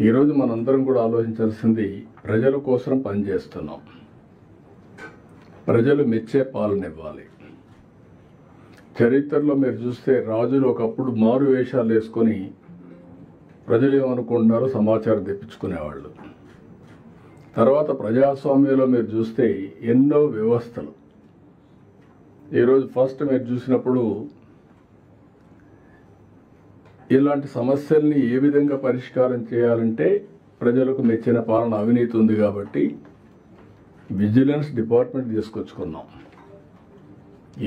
ఈరోజు మనందరం కూడా ఆలోచించాల్సింది ప్రజల కోసం పనిచేస్తున్నాం. ప్రజలు మెచ్చే పాలన ఇవ్వాలి. చరిత్రలో మీరు చూస్తే రాజులు ఒకప్పుడు మారు వేషాలు వేసుకొని ప్రజలు ఏమనుకుంటున్నారో సమాచారం తెప్పించుకునేవాళ్ళు. తర్వాత ప్రజాస్వామ్యంలో మీరు చూస్తే ఎన్నో వ్యవస్థలు. ఈరోజు ఫస్ట్ మీరు చూసినప్పుడు ఇలాంటి సమస్యల్ని ఏ విధంగా పరిష్కారం చేయాలంటే ప్రజలకు మెచ్చిన పాలన అవినీతి ఉంది కాబట్టి విజిలెన్స్ డిపార్ట్మెంట్ తీసుకొచ్చుకున్నాం.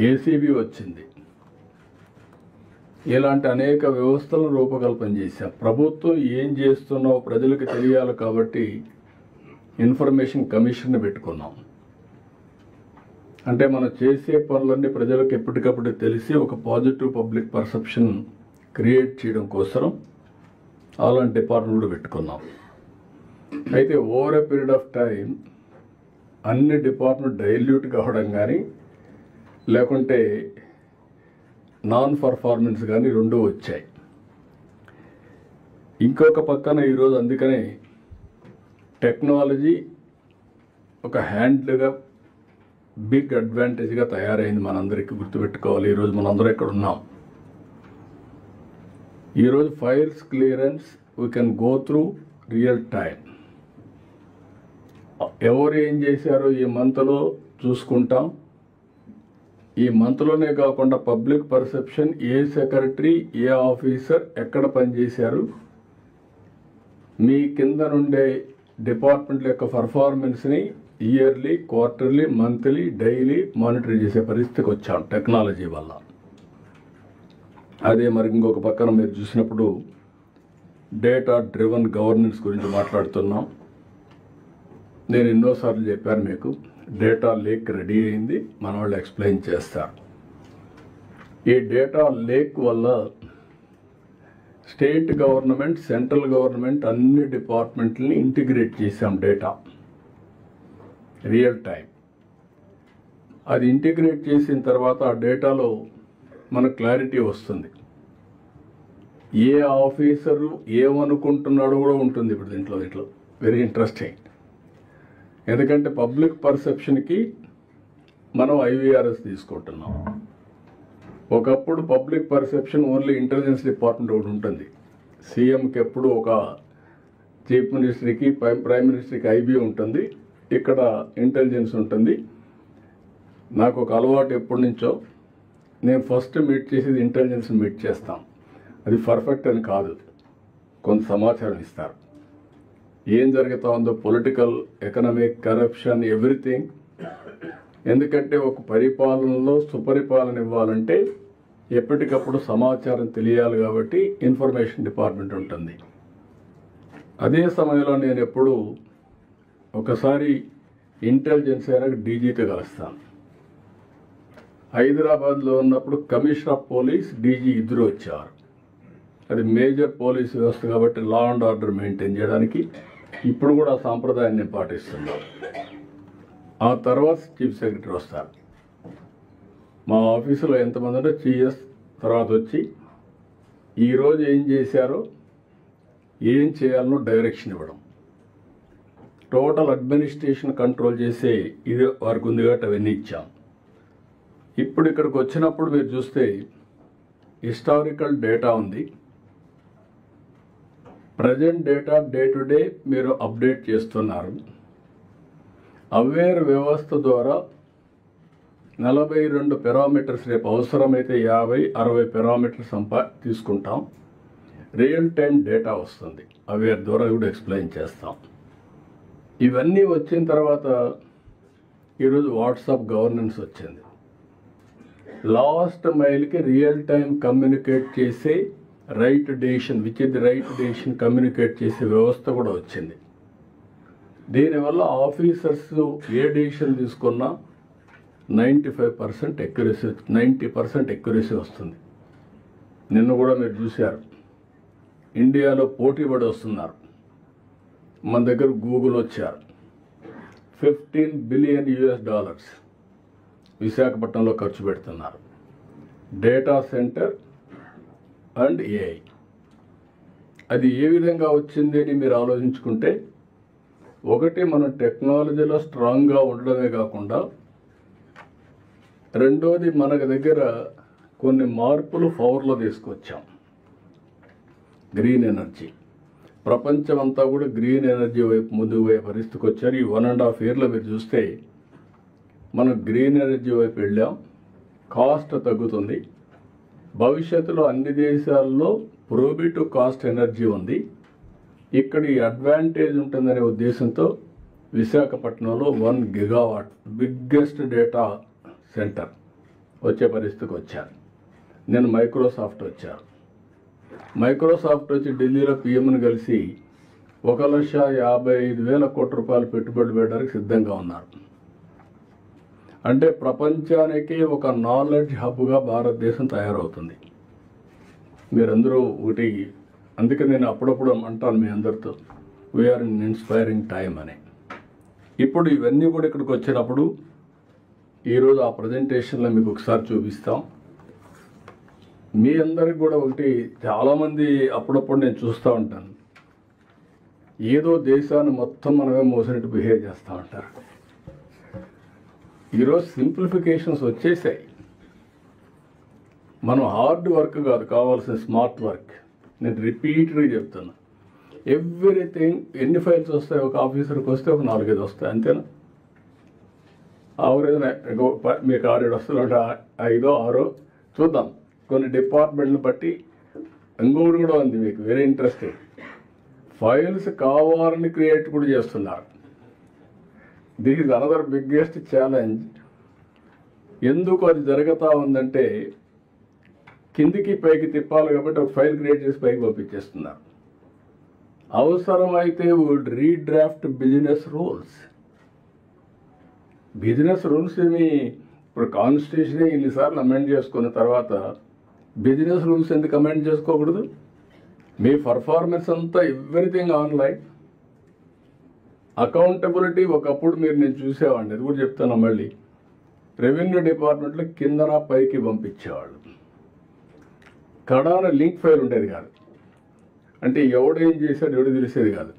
ఏసీబీ వచ్చింది. ఇలాంటి అనేక వ్యవస్థలను రూపకల్పన చేశాం. ప్రభుత్వం ఏం చేస్తున్నావో ప్రజలకు తెలియాలి కాబట్టి ఇన్ఫర్మేషన్ కమిషన్ పెట్టుకున్నాం. అంటే మనం చేసే పనులన్నీ ప్రజలకు ఎప్పటికప్పుడు తెలిసి ఒక పాజిటివ్ పబ్లిక్ పర్సెప్షన్ క్రియేట్ చేయడం కోసం అలాంటి డిపార్ట్మెంట్ పెట్టుకున్నాం. అయితే over a period of time అన్ని డిపార్ట్మెంట్ డైల్యూట్ కావడం కానీ లేకుంటే నాన్ పర్ఫార్మెన్స్ కానీ రెండూ వచ్చాయి. ఇంకొక పక్కన ఈరోజు అందుకనే టెక్నాలజీ ఒక హ్యాండ్లుగా బిగ్ అడ్వాంటేజ్గా తయారైంది. మనందరికీ గుర్తుపెట్టుకోవాలి. ఈరోజు మనందరం ఇక్కడ ఉన్నాం. ఈరోజు files clearance we can go through real time. ఎవరు ఏం చేశారో ఈ మంత్లో చూసుకుంటాం. ఈ మంత్లోనే కాకుండా పబ్లిక్ పర్సెప్షన్, ఏ సెక్రటరీ, ఏ ఆఫీసర్ ఎక్కడ పనిచేశారు, మీ కింద నుండే డిపార్ట్మెంట్ల యొక్క పర్ఫార్మెన్స్ని yearly, quarterly, monthly, daily monitor చేసే పరిస్థితికి వచ్చాం టెక్నాలజీ వల్ల. అదే మరి ఇంకొక పక్కన మీరు చూసినప్పుడు డేటా డ్రివన్ గవర్నెన్స్ గురించి మాట్లాడుతున్నాం. నేను ఎన్నోసార్లు చెప్పాను మీకు, డేటా లేక్ రెడీ అయింది, మన వాళ్ళు ఎక్స్ప్లెయిన్ చేస్తారు. ఈ డేటా లేక్ వల్ల స్టేట్ గవర్నమెంట్, సెంట్రల్ గవర్నమెంట్ అన్ని డిపార్ట్మెంట్లని ఇంటిగ్రేట్ చేసాం. Data real time. అది ఇంటిగ్రేట్ చేసిన తర్వాత ఆ డేటాలో మనకు క్లారిటీ వస్తుంది. ఏ ఆఫీసరు ఏమనుకుంటున్నాడో కూడా ఉంటుంది ఇప్పుడు దీంట్లో. ఇట్లా వెరీ ఇంట్రెస్టింగ్. ఎందుకంటే పబ్లిక్ పర్సెప్షన్కి మనం ఐవీఆర్ఎస్ తీసుకుంటున్నాం. ఒకప్పుడు public perception only intelligence department ఒకటి ఉంటుంది. సీఎంకి ఎప్పుడు ఒక చీఫ్ మినిస్టర్కి, ప్రైమ్ మినిస్టర్కి ఐబీ ఉంటుంది, ఇక్కడ ఇంటెలిజెన్స్ ఉంటుంది. నాకు ఒక అలవాటు ఎప్పటి నుంచో, నేను ఫస్ట్ మీట్ చేసేది ఇంటెలిజెన్స్ మీట్ చేస్తాం. అది పర్ఫెక్ట్ అని కాదు, కొంత సమాచారం ఇస్తారు. ఏం జరుగుతూ ఉందో పొలిటికల్, ఎకనామిక్, కరప్షన్, ఎవ్రీథింగ్. ఎందుకంటే ఒక పరిపాలనలో సుపరిపాలన ఇవ్వాలంటే ఎప్పటికప్పుడు సమాచారం తెలియాలి కాబట్టి ఇన్ఫర్మేషన్ డిపార్ట్మెంట్ ఉంటుంది. అదే సమయంలో నేను ఎప్పుడు ఒకసారి ఇంటెలిజెన్స్ అయినా డీజీతో కలుస్తాను. హైదరాబాద్లో ఉన్నప్పుడు కమిషనర్ ఆఫ్ పోలీస్, డీజీ ఇద్దరు వచ్చారు. అది మేజర్ పోలీస్ వ్యవస్థ కాబట్టి లా అండ్ ఆర్డర్ మెయింటైన్ చేయడానికి ఇప్పుడు కూడా ఆ సాంప్రదాయాన్ని పాటిస్తున్నాం. ఆ తర్వాత చీఫ్ సెక్రటరీ వస్తారు. మా ఆఫీసులో ఎంతమంది ఉంటే చీఎస్ తర్వాత వచ్చి ఈరోజు ఏం చేశారో, ఏం చేయాలనో డైరెక్షన్ ఇవ్వడం. టోటల్ అడ్మినిస్ట్రేషన్ కంట్రోల్ చేసే ఇది వారికి ఉంది కాబట్టి అవన్నీ ఇచ్చాం. ఇప్పుడు ఇక్కడికి వచ్చినప్పుడు మీరు చూస్తే హిస్టారికల్ డేటా ఉంది, present data day to day మీరు అప్డేట్ చేస్తున్నారు. అవేర్ వ్యవస్థ ద్వారా 42 పారామీటర్స్, రేపు అవసరమైతే 50-60 పారామీటర్స్ తీసుకుంటాం. రియల్ టైం డేటా వస్తుంది, అవేర్ ద్వారా కూడా ఎక్స్ప్లెయిన్ చేస్తాం. ఇవన్నీ వచ్చిన తర్వాత ఈరోజు వాట్సాప్ గవర్నెన్స్ వచ్చింది. లాస్ట్ మైల్కి రియల్ టైం కమ్యూనికేట్ చేసే right decision, which is the right decision communicate చేసే వ్యవస్థ కూడా వచ్చింది. దీనివల్ల ఆఫీసర్స్ ఏ డెసిషన్ తీసుకున్నా 95% ఎక్యురసీ, 90% ఎక్యురసీ వస్తుంది. నిన్న కూడా మీరు చూశారు, ఇండియాలో పోటీపడి వస్తున్నారు. మన దగ్గర గూగుల్ వచ్చారు. $15 బిలియన్ విశాఖపట్నంలో ఖర్చు పెడుతున్నారు. Data centre and AI. అది ఏ విధంగా వచ్చింది అని మీరు ఆలోచించుకుంటే, ఒకటి మనం టెక్నాలజీలో స్ట్రాంగ్గా ఉండడమే కాకుండా, రెండోది మనకు దగ్గర కొన్ని మార్పులు పవర్లో తీసుకొచ్చాం. గ్రీన్ ఎనర్జీ, ప్రపంచమంతా కూడా గ్రీన్ ఎనర్జీ వైపు ముందుకు పోయే పరిస్థితికి వచ్చారు. ఈ 1.5 yearలో మీరు చూస్తే మనం గ్రీన్ ఎనర్జీ వైపు వెళ్ళాం. కాస్ట్ తగ్గుతుంది. భవిష్యత్తులో అన్ని దేశాల్లో ప్రోబిటివ్ కాస్ట్ ఎనర్జీ ఉంది. ఇక్కడ ఈ అడ్వాంటేజ్ ఉంటుందనే ఉద్దేశంతో విశాఖపట్నంలో 1 gigawatt బిగ్గెస్ట్ డేటా సెంటర్ వచ్చే పరిస్థితికి వచ్చారు. నేను మైక్రోసాఫ్ట్ వచ్చాను. మైక్రోసాఫ్ట్ వచ్చి ఢిల్లీలో పిఎంను కలిసి 1,55,000 కోట్ల రూపాయలు పెట్టుబడులు పెట్టడానికి సిద్ధంగా ఉన్నారు. అంటే ప్రపంచానికి ఒక నాలెడ్జ్ హబ్గా భారతదేశం తయారవుతుంది. మీరందరూ ఒకటి, అందుకే నేను అప్పుడప్పుడు అంటాను మీ అందరితో, వీఆర్ ఇన్ ఇన్స్పైరింగ్ టైం అని. ఇప్పుడు ఇవన్నీ కూడా ఇక్కడికి వచ్చినప్పుడు ఈరోజు ఆ ప్రజెంటేషన్లో మీకు ఒకసారి చూపిస్తాం. మీ అందరికి కూడా ఒకటి, చాలామంది అప్పుడప్పుడు నేను చూస్తూ ఉంటాను, ఏదో దేశాన్ని మొత్తం మనమే మోసినట్టు బిహేవ్ చేస్తూ ఉంటారు. ఈరోజు సింప్లిఫికేషన్స్ వచ్చేసాయి. మనం హార్డ్ వర్క్ కాదు కావాల్సిన, స్మార్ట్ వర్క్. నేను రిపీటెడ్గా చెప్తాను, ఎవ్రీథింగ్. ఎన్ని ఫైల్స్ వస్తాయి ఒక ఆఫీసర్కి? వస్తే ఒక 4-5 వస్తాయి, అంతేనా? ఆవరేజ్ మీకు 6-7 వస్తుందంటే 5-6 చూద్దాం. కొన్ని డిపార్ట్మెంట్ని బట్టి ఇంకొకటి కూడా ఉంది మీకు వెరీ ఇంట్రెస్టింగ్. ఫైల్స్ కావాలని క్రియేట్ కూడా చేస్తున్నారు. This is another biggest challenge. ఎందుకు అది జరుగుతూ ఉందంటే, కిందికి పైకి తిప్పాలి కాబట్టి ఒక ఫైల్ క్రియేట్ చేసి పైకి పంపించేస్తున్నారు. అవసరమైతే would redraft business rules. Business rules ఏమి ఇప్పుడు కాన్స్టిట్యూషన్ ఇన్నిసార్లు అమెండ్ చేసుకున్న తర్వాత బిజినెస్ రూల్స్ ఎందుకు అమెండ్ చేసుకోకూడదు? మీ పర్ఫార్మెన్స్ అంతా ఎవ్రీథింగ్ ఆన్లైన్. అకౌంటబిలిటీ ఒకప్పుడు నేను చూసేవాడిని, అది కూడా చెప్తాను మళ్ళీ. రెవెన్యూ డిపార్ట్మెంట్లో కిందన పైకి పంపించేవాళ్ళు. కడాన లింక్ ఫైల్ ఉండేది కాదు. అంటే ఎవడేం చేశాడు ఎవడు తెలిసేది కాదు.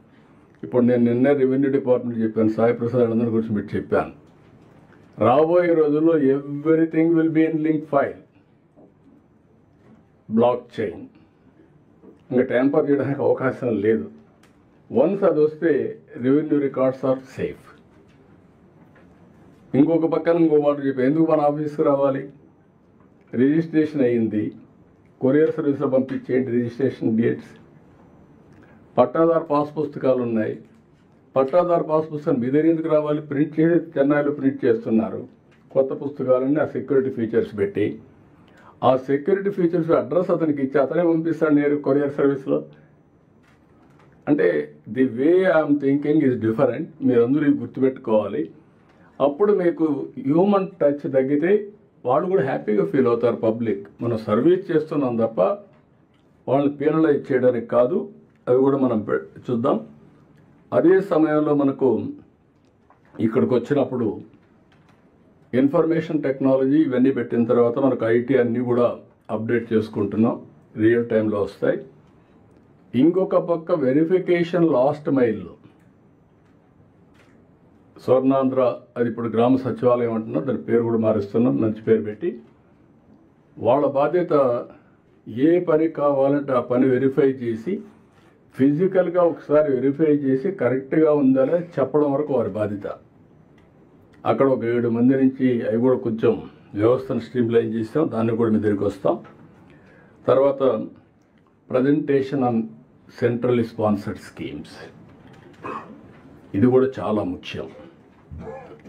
ఇప్పుడు నేను నిన్నే రెవెన్యూ డిపార్ట్మెంట్ చెప్పాను, సాయి ప్రసాద్ అందరి గురించి మీరు చెప్పాను. రాబోయే రోజుల్లో everything will be in link file, blockchain. ఇంకా ట్యాంపర్ చేయడానికి అవకాశం లేదు. వన్స్ అది వస్తే రెవెన్యూ రికార్డ్స్ ఆర్ సేఫ్. ఇంకొక పక్కన ఇంకో మాట చెప్పి, ఎందుకు మన ఆఫీస్కి రావాలి? రిజిస్ట్రేషన్ అయ్యింది, కొరియర్ సర్వీస్లో పంపించేయండి రిజిస్ట్రేషన్ డేట్స్. పట్టాదారు పాస్ పుస్తకాలు ఉన్నాయి, పట్టాదారు పాస్ పుస్తకం మీ దగ్గర ఎందుకు రావాలి? ప్రింట్ చేసి చెన్నైలో ప్రింట్ చేస్తున్నారు కొత్త పుస్తకాలన్నీ. ఆ సెక్యూరిటీ ఫీచర్స్ పెట్టి, ఆ సెక్యూరిటీ ఫీచర్స్ అడ్రస్ అతనికి ఇచ్చి అతనే పంపిస్తాడు నేరు కొరియర్ సర్వీస్లో. అంటే the way I'm thinking is different. మీరందరూ ఇవి గుర్తుపెట్టుకోవాలి. అప్పుడు మీకు హ్యూమన్ టచ్ తగ్గితే వాళ్ళు కూడా హ్యాపీగా ఫీల్ అవుతారు. పబ్లిక్ మనం సర్వీస్ చేస్తున్నాం తప్ప వాళ్ళని పీనలైజ్ చేయడానికి కాదు. అవి కూడా మనం చూద్దాం. అదే సమయంలో మనకు ఇక్కడికి వచ్చినప్పుడు ఇన్ఫర్మేషన్ టెక్నాలజీ ఇవన్నీ పెట్టిన తర్వాత మనకు ఐటీ అన్నీ కూడా అప్డేట్ చేసుకుంటున్నాం, రియల్ టైంలో వస్తాయి. ఇంకొక పక్క వెరిఫికేషన్ లాస్ట్ మైల్లో స్వర్ణాంధ్ర, అది ఇప్పుడు గ్రామ సచివాలయం అంటున్నాం, దాని పేరు కూడా మారుస్తున్నాం, మంచి పేరు పెట్టి. వాళ్ళ బాధ్యత ఏ పని కావాలంటే ఆ పని వెరిఫై చేసి ఫిజికల్గా ఒకసారి వెరిఫై చేసి కరెక్ట్గా ఉందా చెప్పడం వరకు వారి బాధ్యత. అక్కడ ఒక 7 మంది నుంచి అవి కూడా కొంచెం వ్యవస్థను స్ట్రీమ్లైన్ చేస్తాం, దాన్ని కూడా మీ దగ్గరికి వస్తాం. తర్వాత presentation on centrally sponsored schemes, ఇది కూడా చాలా ముఖ్యం.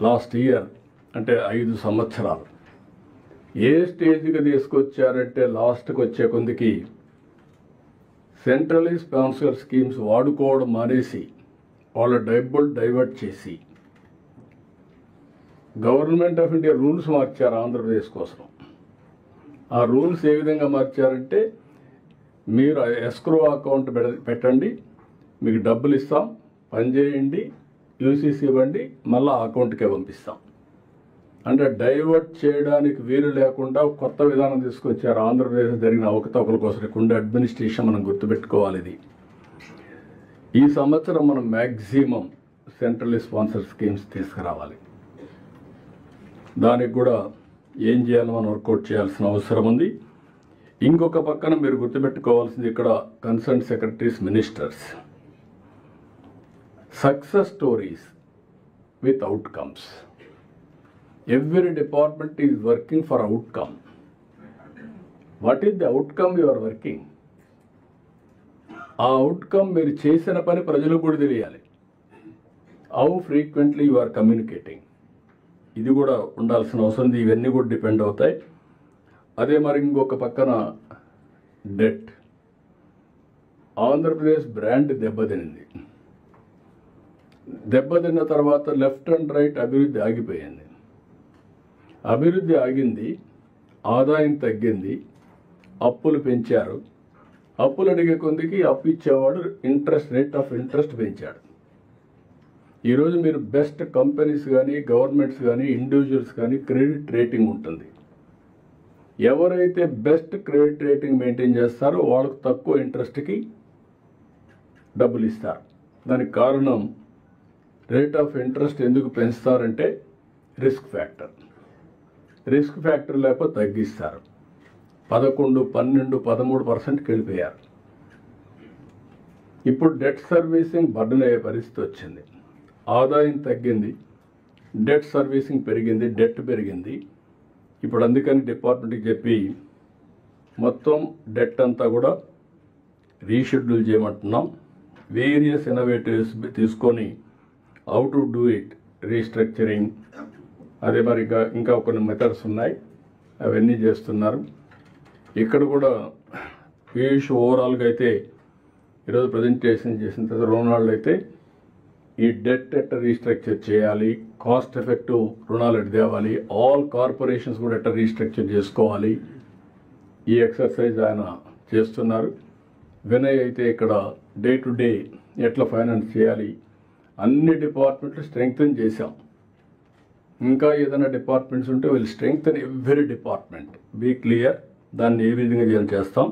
లాస్ట్ ఇయర్ అంటే 5 సంవత్సరాలు ఏ స్టేజ్కి తీసుకొచ్చారంటే లాస్ట్కి వచ్చే కొందికి సెంట్రల్లీ స్పాన్సర్డ్ స్కీమ్స్ వాడుకోవడం మానేసి వాళ్ళ డబ్బులు డైవర్ట్ చేసి గవర్నమెంట్ ఆఫ్ ఇండియా రూల్స్ మార్చారు ఆంధ్రప్రదేశ్ కోసం. ఆ రూల్స్ ఏ విధంగా మార్చారంటే, మీరు ఎస్క్రో అకౌంట్ పెట్టండి, మీకు డబ్బులు ఇస్తాం, పనిచేయండి, యూసీసీ ఇవ్వండి, మళ్ళీ ఆ అకౌంట్కే పంపిస్తాం. అంటే డైవర్ట్ చేయడానికి వీలు లేకుండా కొత్త విధానం తీసుకొచ్చారు. ఆంధ్రప్రదేశ్ జరిగిన అవకతవకల కోసం ఉండే అడ్మినిస్ట్రేషన్ మనం గుర్తుపెట్టుకోవాలి. ఇది ఈ సంవత్సరం మనం మ్యాక్సిమం సెంట్రల్ స్పాన్సర్ స్కీమ్స్ తీసుకురావాలి. దానికి కూడా ఏం చేయాలో మనం వర్కౌట్ చేయాల్సిన అవసరం ఉంది. ఇంకొక పక్కన మీరు గుర్తుపెట్టుకోవాల్సింది ఇక్కడ concern secretaries, ministers, success stories with outcomes. Every department is working for outcome. What is the outcome you are working? ఆ అవుట్కమ్ మీరు చేసిన పని ప్రజలకు కూడా తెలియాలి. How frequently you are communicating, ఇది కూడా ఉండాల్సిన అవసరం ఉంది. ఇవన్నీ కూడా డిపెండ్ అవుతాయి. అదే మరి ఇంకొక పక్కన డెట్. ఆంధ్రప్రదేశ్ బ్రాండ్ దెబ్బతినింది. దెబ్బతిన్న తర్వాత లెఫ్ట్ అండ్ రైట్ అభివృద్ధి ఆగిపోయింది. అభివృద్ధి ఆగింది, ఆదాయం తగ్గింది, అప్పులు పెంచారు. అప్పులు అడిగే కొందికి అప్పు ఇచ్చేవాడు రేట్ ఆఫ్ ఇంట్రెస్ట్ పెంచాడు. ఈరోజు మీరు బెస్ట్ కంపెనీస్ కానీ, గవర్నమెంట్స్ కానీ, ఇండివిజువల్స్ కానీ క్రెడిట్ రేటింగ్ ఉంటుంది. ఎవరైతే బెస్ట్ క్రెడిట్ రేటింగ్ మెయింటైన్ చేస్తారో వాళ్ళకు తక్కువ ఇంట్రెస్ట్కి డబ్బులు ఇస్తారు. దానికి కారణం రేట్ ఆఫ్ ఇంట్రెస్ట్ ఎందుకు పెంచుతారంటే రిస్క్ ఫ్యాక్టర్. రిస్క్ ఫ్యాక్టర్ లేకపోతే తగ్గిస్తారు. 11, 12, 13%కి వెళ్ళిపోయారు. ఇప్పుడు డెట్ సర్వీసింగ్ బర్డెన్ అయ్యే పరిస్థితి వచ్చింది. ఆదాయం తగ్గింది, డెట్ సర్వీసింగ్ పెరిగింది, డెట్ పెరిగింది. ఇప్పుడు అందుకని డిపార్ట్మెంట్కి చెప్పి మొత్తం డెట్ అంతా కూడా రీషెడ్యూల్ చేయమంటున్నాం. వేరియస్ ఇన్నోవేటివ్స్ తీసుకొని how to do it, restructuring, అదే మరి ఇంకా కొన్ని మెథడ్స్ ఉన్నాయి, అవన్నీ చేస్తున్నారు. ఇక్కడ కూడా పీయూష్ ఓవరాల్గా అయితే ఈరోజు ప్రజెంటేషన్ చేసిన తర్వాత రుణాలు అయితే ఈ డెట్ ఎట్ట రీస్ట్రక్చర్ చేయాలి, కాస్ట్ ఎఫెక్టివ్ రుణాలు ఎట్ట తేవాలి, ఆల్ కార్పొరేషన్స్ కూడా ఎట్ట రీస్ట్రక్చర్ చేసుకోవాలి, ఈ ఎక్సర్సైజ్ ఆయన చేస్తున్నారు. వినయ్ అయితే ఇక్కడ డే టు డే ఎట్లా ఫైనాన్స్ చేయాలి, అన్ని డిపార్ట్మెంట్లు స్ట్రెంగ్తన్ చేశాం. ఇంకా ఏదైనా డిపార్ట్మెంట్స్ ఉంటే will strengthen every department. Be clear, దాన్ని ఏ విధంగా చేస్తాం.